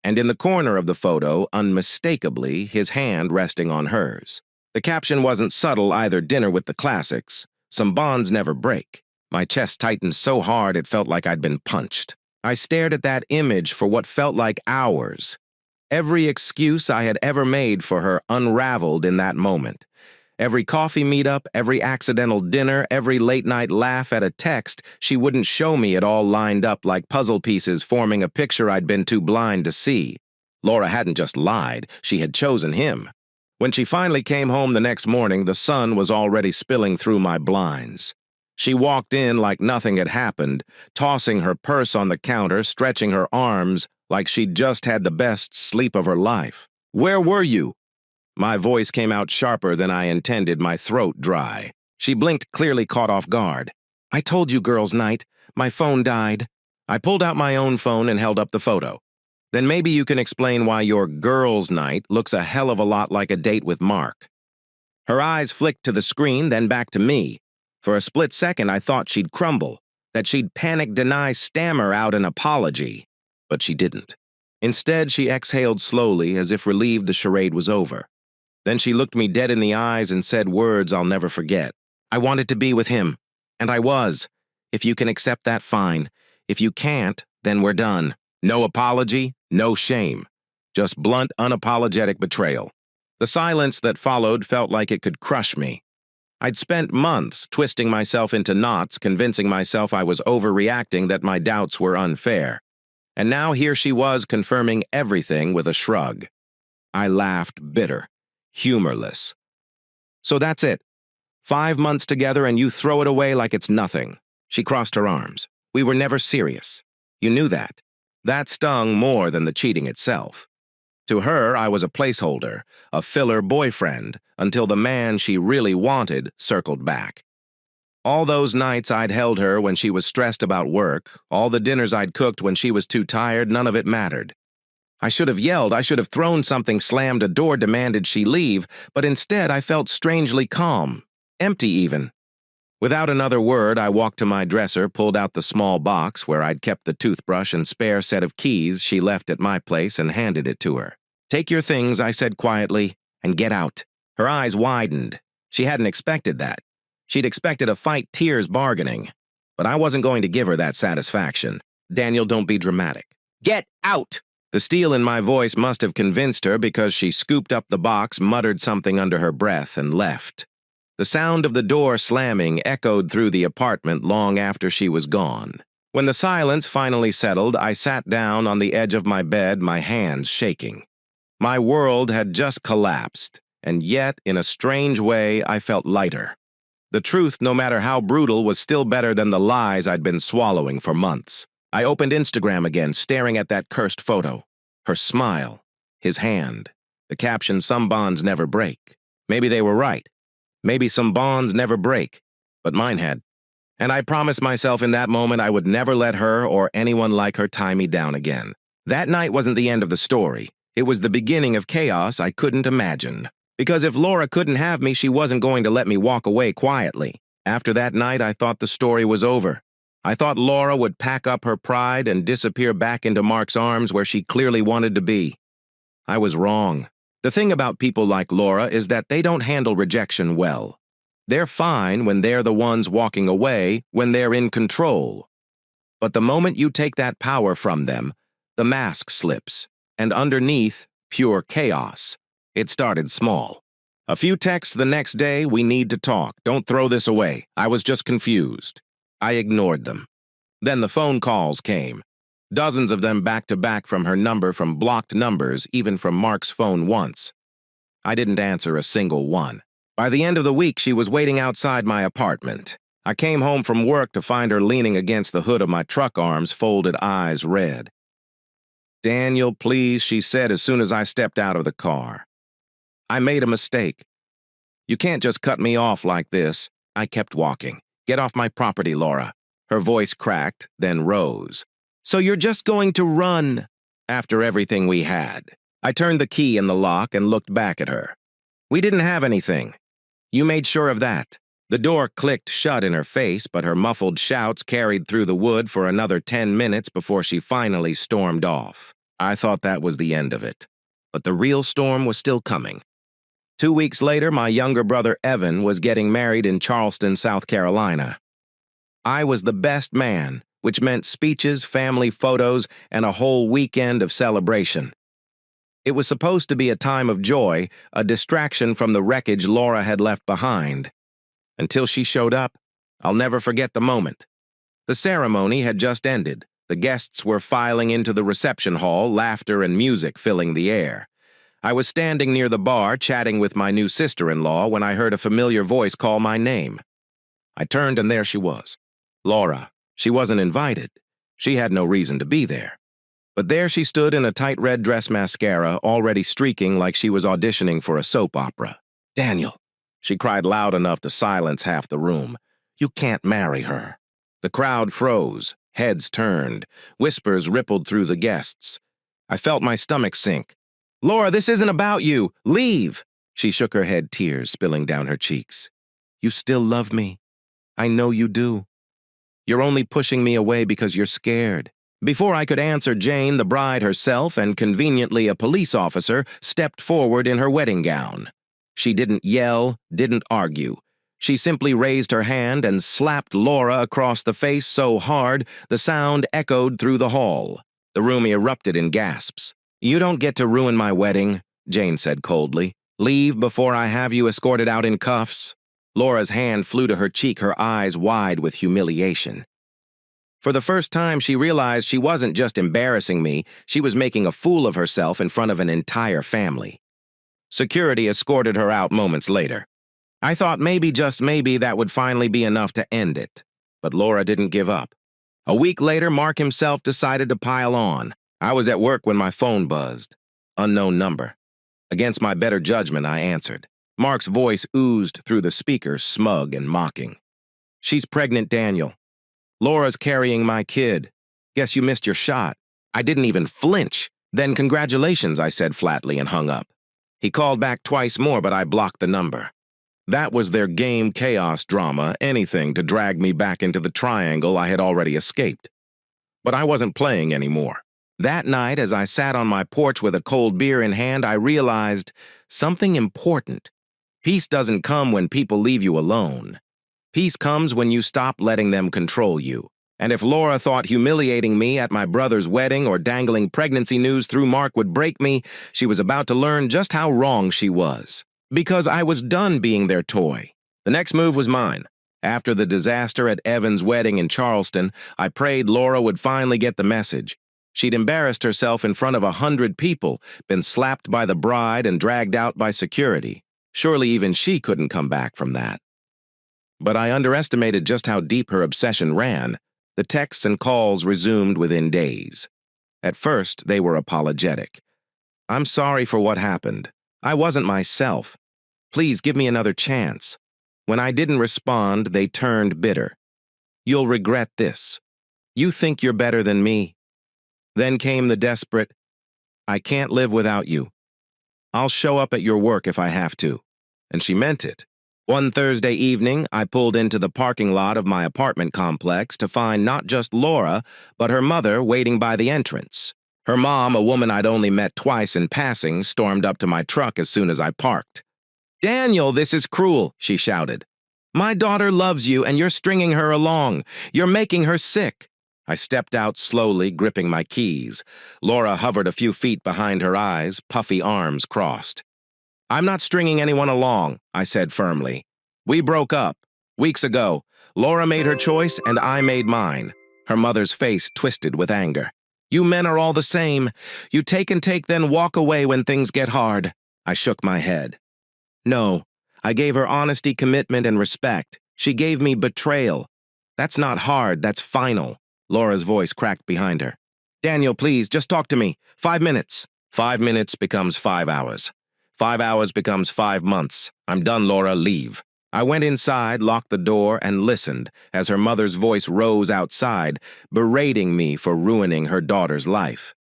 S1: And in the corner of the photo, unmistakably, his hand resting on hers. The caption wasn't subtle either, dinner with the classics. Some bonds never break. My chest tightened so hard it felt like I'd been punched. I stared at that image for what felt like hours. Every excuse I had ever made for her unraveled in that moment. Every coffee meetup, every accidental dinner, every late-night laugh at a text she wouldn't show me, it all lined up like puzzle pieces forming a picture I'd been too blind to see. Laura hadn't just lied, she had chosen him. When she finally came home the next morning, the sun was already spilling through my blinds. She walked in like nothing had happened, tossing her purse on the counter, stretching her arms like she'd just had the best sleep of her life. "Where were you?" My voice came out sharper than I intended, my throat dry. She blinked, clearly caught off guard. "I told you, girls' night. My phone died." I pulled out my own phone and held up the photo. "Then maybe you can explain why your girls' night looks a hell of a lot like a date with Mark." Her eyes flicked to the screen, then back to me. For a split second, I thought she'd crumble, that she'd panic, deny, stammer out an apology. But she didn't. Instead, she exhaled slowly, as if relieved the charade was over. Then she looked me dead in the eyes and said words I'll never forget. "I wanted to be with him, and I was. If you can accept that, fine. If you can't, then we're done." No apology, no shame. Just blunt, unapologetic betrayal. The silence that followed felt like it could crush me. I'd spent months twisting myself into knots, convincing myself I was overreacting, that my doubts were unfair. And now here she was, confirming everything with a shrug. I laughed, bitter. Humorless. "So that's it. 5 months together and you throw it away like it's nothing." She crossed her arms. We were never serious. You knew that. That stung more than the cheating itself. To her, I was a placeholder, a filler boyfriend, until the man she really wanted circled back. All those nights I'd held her when she was stressed about work, all the dinners I'd cooked when she was too tired, none of it mattered. I should have yelled, I should have thrown something, slammed a door, demanded she leave, but instead I felt strangely calm, empty even. Without another word, I walked to my dresser, pulled out the small box where I'd kept the toothbrush and spare set of keys she left at my place and handed it to her. "Take your things," I said quietly, "and get out." Her eyes widened. She hadn't expected that. She'd expected a fight, tears, bargaining. But I wasn't going to give her that satisfaction. "Daniel, don't be dramatic. Get out!" The steel in my voice must have convinced her because she scooped up the box, muttered something under her breath, and left. The sound of the door slamming echoed through the apartment long after she was gone. When the silence finally settled, I sat down on the edge of my bed, my hands shaking. My world had just collapsed, and yet, in a strange way, I felt lighter. The truth, no matter how brutal, was still better than the lies I'd been swallowing for months. I opened Instagram again, staring at that cursed photo. Her smile, his hand, the caption, "Some bonds never break." Maybe they were right. Maybe some bonds never break, but mine had. And I promised myself in that moment I would never let her or anyone like her tie me down again. That night wasn't the end of the story. It was the beginning of chaos I couldn't imagine. Because if Laura couldn't have me, she wasn't going to let me walk away quietly. After that night, I thought the story was over. I thought Laura would pack up her pride and disappear back into Mark's arms where she clearly wanted to be. I was wrong. The thing about people like Laura is that they don't handle rejection well. They're fine when they're the ones walking away, when they're in control. But the moment you take that power from them, the mask slips, and underneath, pure chaos. It started small. A few texts the next day, "We need to talk. Don't throw this away." I was just confused. I ignored them. Then the phone calls came. Dozens of them back-to-back from her number, from blocked numbers, even from Mark's phone once. I didn't answer a single one. By the end of the week, she was waiting outside my apartment. I came home from work to find her leaning against the hood of my truck, arms folded, eyes red. "Daniel, please," she said as soon as I stepped out of the car. "I made a mistake. You can't just cut me off like this." I kept walking. "Get off my property, Laura." Her voice cracked, then rose. "So you're just going to run?" "After everything we had." I turned the key in the lock and looked back at her. "We didn't have anything. You made sure of that." The door clicked shut in her face, but her muffled shouts carried through the wood for another 10 minutes before she finally stormed off. I thought that was the end of it. But the real storm was still coming. 2 weeks later, my younger brother Evan was getting married in Charleston, South Carolina. I was the best man, which meant speeches, family photos, and a whole weekend of celebration. It was supposed to be a time of joy, a distraction from the wreckage Laura had left behind. Until she showed up, I'll never forget the moment. The ceremony had just ended. The guests were filing into the reception hall, laughter and music filling the air. I was standing near the bar, chatting with my new sister-in-law, when I heard a familiar voice call my name. I turned, and there she was. Laura. She wasn't invited. She had no reason to be there. But there she stood in a tight red dress, mascara, already streaking like she was auditioning for a soap opera. "Daniel," she cried loud enough to silence half the room. "You can't marry her." The crowd froze, heads turned, whispers rippled through the guests. I felt my stomach sink. "Laura, this isn't about you. Leave." She shook her head, tears spilling down her cheeks. "You still love me. I know you do. You're only pushing me away because you're scared." Before I could answer, Jane, the bride herself, and conveniently a police officer, stepped forward in her wedding gown. She didn't yell, didn't argue. She simply raised her hand and slapped Laura across the face so hard the sound echoed through the hall. The room erupted in gasps. "You don't get to ruin my wedding," Jane said coldly. "Leave before I have you escorted out in cuffs." Laura's hand flew to her cheek, her eyes wide with humiliation. For the first time, she realized she wasn't just embarrassing me, she was making a fool of herself in front of an entire family. Security escorted her out moments later. I thought maybe, just maybe, that would finally be enough to end it. But Laura didn't give up. A week later, Mark himself decided to pile on. I was at work when my phone buzzed. Unknown number. Against my better judgment, I answered. Mark's voice oozed through the speaker, smug and mocking. "She's pregnant, Daniel. Laura's carrying my kid. Guess you missed your shot." I didn't even flinch. "Then congratulations," I said flatly and hung up. He called back twice more, but I blocked the number. That was their game chaos drama, anything to drag me back into the triangle I had already escaped. But I wasn't playing anymore. That night, as I sat on my porch with a cold beer in hand, I realized something important. Peace doesn't come when people leave you alone. Peace comes when you stop letting them control you. And if Laura thought humiliating me at my brother's wedding or dangling pregnancy news through Mark would break me, she was about to learn just how wrong she was. Because I was done being their toy. The next move was mine. After the disaster at Evan's wedding in Charleston, I prayed Laura would finally get the message. She'd embarrassed herself in front of 100 people, been slapped by the bride and dragged out by security. Surely even she couldn't come back from that. But I underestimated just how deep her obsession ran. The texts and calls resumed within days. At first, they were apologetic. "I'm sorry for what happened. I wasn't myself. Please give me another chance." When I didn't respond, they turned bitter. "You'll regret this. You think you're better than me." Then came the desperate, "I can't live without you. I'll show up at your work if I have to." And she meant it. One Thursday evening, I pulled into the parking lot of my apartment complex to find not just Laura, but her mother waiting by the entrance. Her mom, a woman I'd only met twice in passing, stormed up to my truck as soon as I parked. "Daniel, this is cruel," she shouted. "My daughter loves you and you're stringing her along. You're making her sick." I stepped out slowly, gripping my keys. Laura hovered a few feet behind her eyes, puffy arms crossed. "I'm not stringing anyone along," I said firmly. "We broke up. Weeks ago. Laura made her choice and I made mine." Her mother's face twisted with anger. "You men are all the same. You take and take, then walk away when things get hard." I shook my head. "No, I gave her honesty, commitment, and respect. She gave me betrayal. That's not hard, that's final." Laura's voice cracked behind her. "Daniel, please, just talk to me. 5 minutes." 5 minutes becomes 5 hours. 5 hours becomes 5 months. "I'm done, Laura, leave." I went inside, locked the door, and listened as her mother's voice rose outside, berating me for ruining her daughter's life.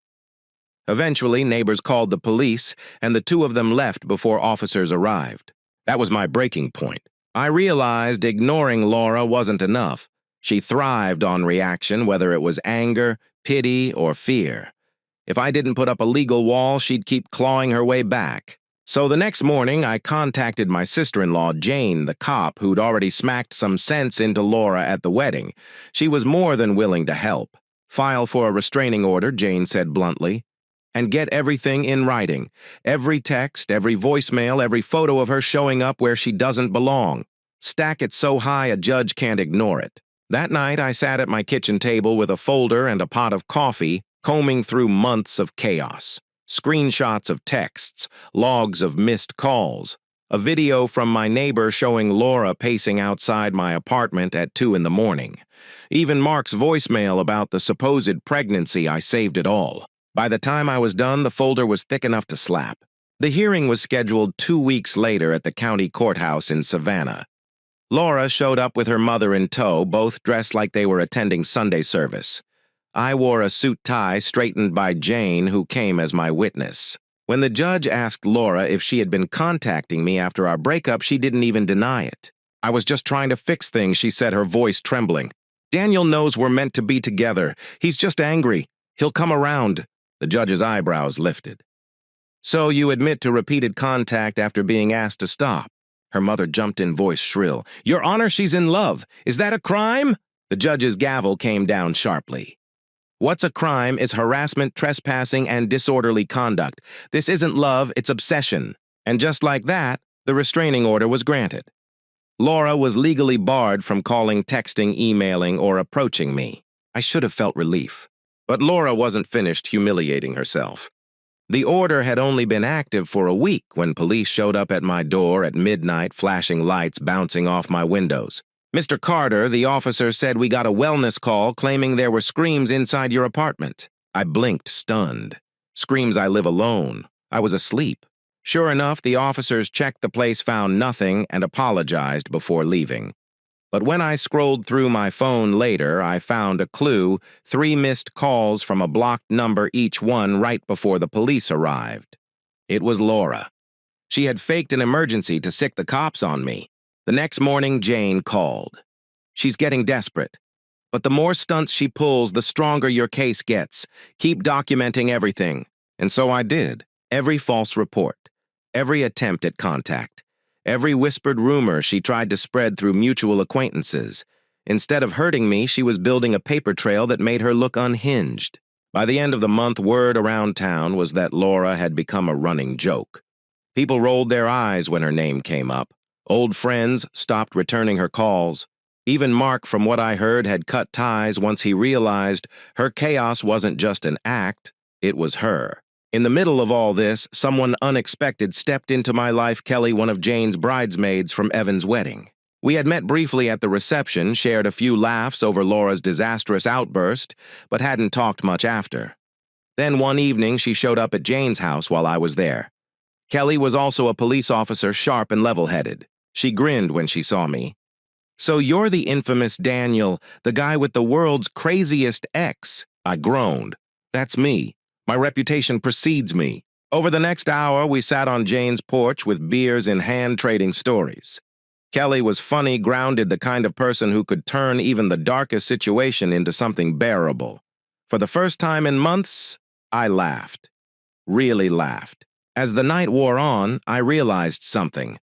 S1: Eventually, neighbors called the police, and the two of them left before officers arrived. That was my breaking point. I realized ignoring Laura wasn't enough. She thrived on reaction, whether it was anger, pity, or fear. If I didn't put up a legal wall, she'd keep clawing her way back. So the next morning, I contacted my sister-in-law, Jane, the cop, who'd already smacked some sense into Laura at the wedding. She was more than willing to help. "File for a restraining order," Jane said bluntly. "And get everything in writing. Every text, every voicemail, every photo of her showing up where she doesn't belong. Stack it so high a judge can't ignore it." That night, I sat at my kitchen table with a folder and a pot of coffee, combing through months of chaos. Screenshots of texts, logs of missed calls, a video from my neighbor showing Laura pacing outside my apartment at 2 in the morning. Even Mark's voicemail about the supposed pregnancy, I saved it all. By the time I was done, the folder was thick enough to slap. The hearing was scheduled 2 weeks later at the county courthouse in Savannah. Laura showed up with her mother in tow, both dressed like they were attending Sunday service. I wore a suit tie straightened by Jane, who came as my witness. When the judge asked Laura if she had been contacting me after our breakup, she didn't even deny it. "I was just trying to fix things," she said, her voice trembling. "Daniel knows we're meant to be together. He's just angry. He'll come around." The judge's eyebrows lifted. "So you admit to repeated contact after being asked to stop?" Her mother jumped in, voice shrill. "Your Honor, she's in love. Is that a crime?" The judge's gavel came down sharply. "What's a crime is harassment, trespassing, and disorderly conduct. This isn't love, it's obsession." And just like that, the restraining order was granted. Laura was legally barred from calling, texting, emailing, or approaching me. I should have felt relief. But Laura wasn't finished humiliating herself. The order had only been active for a week when police showed up at my door at midnight, flashing lights bouncing off my windows. Mr. Carter, the officer said we got a wellness call claiming there were screams inside your apartment. I blinked, stunned. Screams I live alone. I was asleep. Sure enough, the officers checked the place, found nothing, and apologized before leaving. But when I scrolled through my phone later, I found a clue, 3 missed calls from a blocked number, each one right before the police arrived. It was Laura. She had faked an emergency to sick the cops on me. The next morning, Jane called. She's getting desperate. But the more stunts she pulls, the stronger your case gets. Keep documenting everything. And so I did. Every false report. Every attempt at contact. Every whispered rumor she tried to spread through mutual acquaintances. Instead of hurting me, she was building a paper trail that made her look unhinged. By the end of the month, word around town was that Laura had become a running joke. People rolled their eyes when her name came up. Old friends stopped returning her calls. Even Mark, from what I heard, had cut ties once he realized her chaos wasn't just an act, it was her. In the middle of all this, someone unexpected stepped into my life, Kelly, one of Jane's bridesmaids from Evan's wedding. We had met briefly at the reception, shared a few laughs over Laura's disastrous outburst, but hadn't talked much after. Then one evening, she showed up at Jane's house while I was there. Kelly was also a police officer, sharp and level-headed. She grinned when she saw me. "So you're the infamous Daniel, the guy with the world's craziest ex," I groaned. "That's me. My reputation precedes me." Over the next hour, we sat on Jane's porch with beers in hand, trading stories. Kelly was funny, grounded, the kind of person who could turn even the darkest situation into something bearable. For the first time in months, I laughed. Really laughed. As the night wore on, I realized something.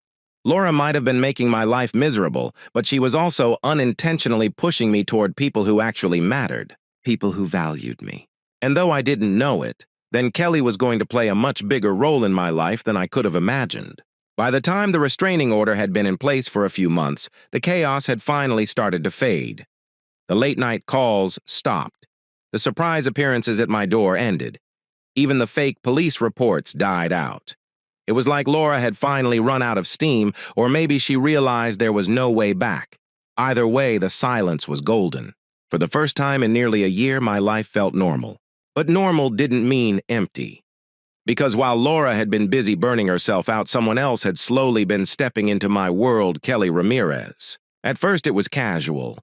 S1: Laura might have been making my life miserable, but she was also unintentionally pushing me toward people who actually mattered, people who valued me. And though I didn't know it, then Kelly was going to play a much bigger role in my life than I could have imagined. By the time the restraining order had been in place for a few months, the chaos had finally started to fade. The late-night calls stopped. The surprise appearances at my door ended. Even the fake police reports died out. It was like Laura had finally run out of steam, or maybe she realized there was no way back. Either way, the silence was golden. For the first time in nearly a year, my life felt normal. But normal didn't mean empty. Because while Laura had been busy burning herself out, someone else had slowly been stepping into my world, Kelly Ramirez. At first, it was casual.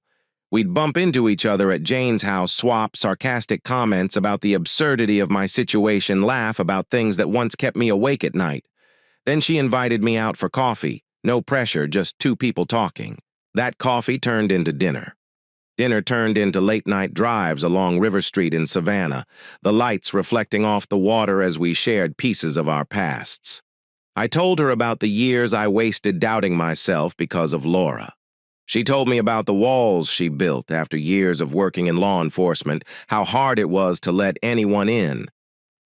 S1: We'd bump into each other at Jane's house, swap sarcastic comments about the absurdity of my situation, laugh about things that once kept me awake at night. Then she invited me out for coffee. No pressure, just 2 people talking. That coffee turned into dinner. Dinner turned into late-night drives along River Street in Savannah, the lights reflecting off the water as we shared pieces of our pasts. I told her about the years I wasted doubting myself because of Laura. She told me about the walls she built after years of working in law enforcement, how hard it was to let anyone in.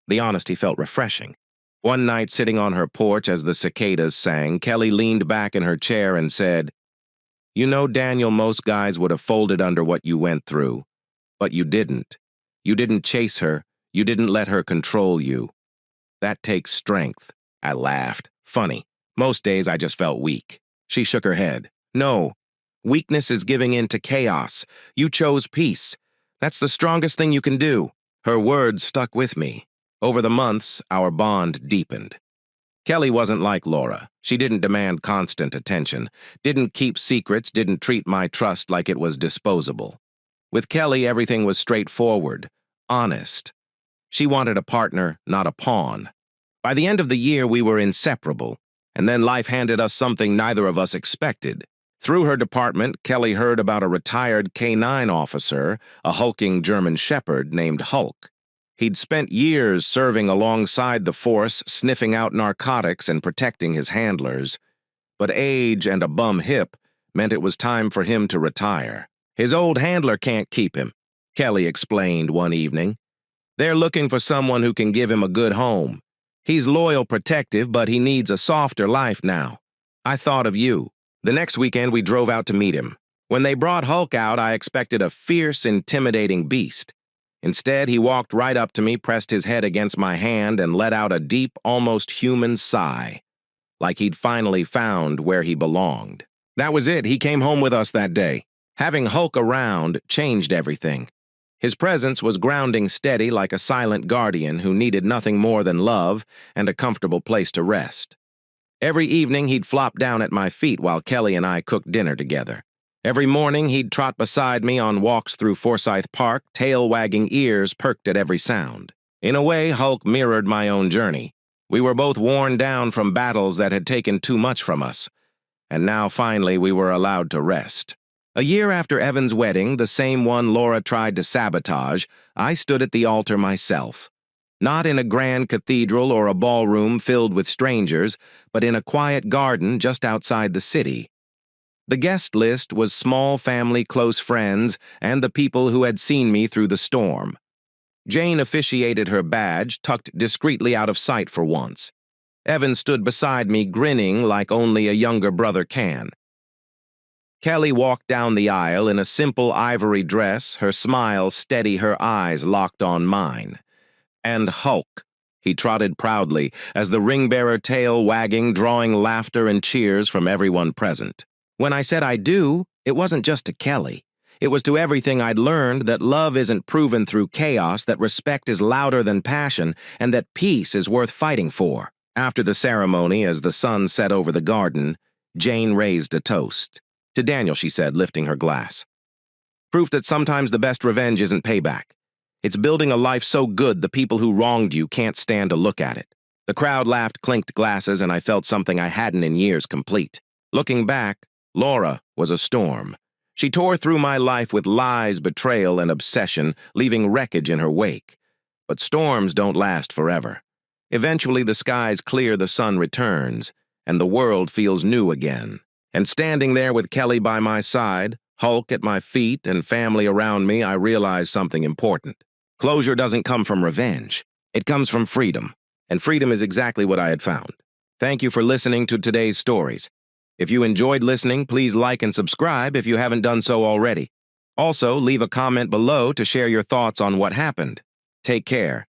S1: The honesty felt refreshing. One night, sitting on her porch as the cicadas sang, Kelly leaned back in her chair and said, "You know, Daniel, most guys would have folded under what you went through. But you didn't. You didn't chase her. You didn't let her control you. That takes strength." I laughed. Funny. Most days I just felt weak. She shook her head. "No. Weakness is giving in to chaos. You chose peace. That's the strongest thing you can do." Her words stuck with me. Over the months, our bond deepened. Kelly wasn't like Laura. She didn't demand constant attention, didn't keep secrets, didn't treat my trust like it was disposable. With Kelly, everything was straightforward, honest. She wanted a partner, not a pawn. By the end of the year, we were inseparable, and then life handed us something neither of us expected. Through her department, Kelly heard about a retired K-9 officer, a hulking German shepherd named Hulk. He'd spent years serving alongside the force, sniffing out narcotics and protecting his handlers. But age and a bum hip meant it was time for him to retire. "His old handler can't keep him," Kelly explained one evening. "They're looking for someone who can give him a good home. He's loyal, protective, but he needs a softer life now. I thought of you." The next weekend, we drove out to meet him. When they brought Hulk out, I expected a fierce, intimidating beast. Instead, he walked right up to me, pressed his head against my hand, and let out a deep, almost human sigh, like he'd finally found where he belonged. That was it. He came home with us that day. Having Hulk around changed everything. His presence was grounding steady like a silent guardian who needed nothing more than love and a comfortable place to rest. Every evening he'd flop down at my feet while Kelly and I cooked dinner together. Every morning he'd trot beside me on walks through Forsyth Park, tail-wagging ears perked at every sound. In a way, Hulk mirrored my own journey. We were both worn down from battles that had taken too much from us, and now finally we were allowed to rest. A year after Evan's wedding, the same one Laura tried to sabotage, I stood at the altar myself. Not in a grand cathedral or a ballroom filled with strangers, but in a quiet garden just outside the city. The guest list was small family, close friends, and the people who had seen me through the storm. Jane officiated her badge, tucked discreetly out of sight for once. Evan stood beside me, grinning like only a younger brother can. Kelly walked down the aisle in a simple ivory dress, her smile steady, her eyes locked on mine. And Hulk, he trotted proudly, as the ring-bearer tail wagging, drawing laughter and cheers from everyone present. When I said I do, it wasn't just to Kelly. It was to everything I'd learned that love isn't proven through chaos, that respect is louder than passion, and that peace is worth fighting for. After the ceremony, as the sun set over the garden, Jane raised a toast. To Daniel, she said, lifting her glass. Proof that sometimes the best revenge isn't payback. It's building a life so good the people who wronged you can't stand to look at it. The crowd laughed, clinked glasses, and I felt something I hadn't in years complete. Looking back, Laura was a storm. She tore through my life with lies, betrayal, and obsession, leaving wreckage in her wake. But storms don't last forever. Eventually the skies clear, the sun returns, and the world feels new again. And standing there with Kelly by my side, Hulk at my feet, and family around me, I realized something important. Closure doesn't come from revenge. It comes from freedom. And freedom is exactly what I had found. Thank you for listening to today's stories. If you enjoyed listening, please like and subscribe if you haven't done so already. Also, leave a comment below to share your thoughts on what happened. Take care.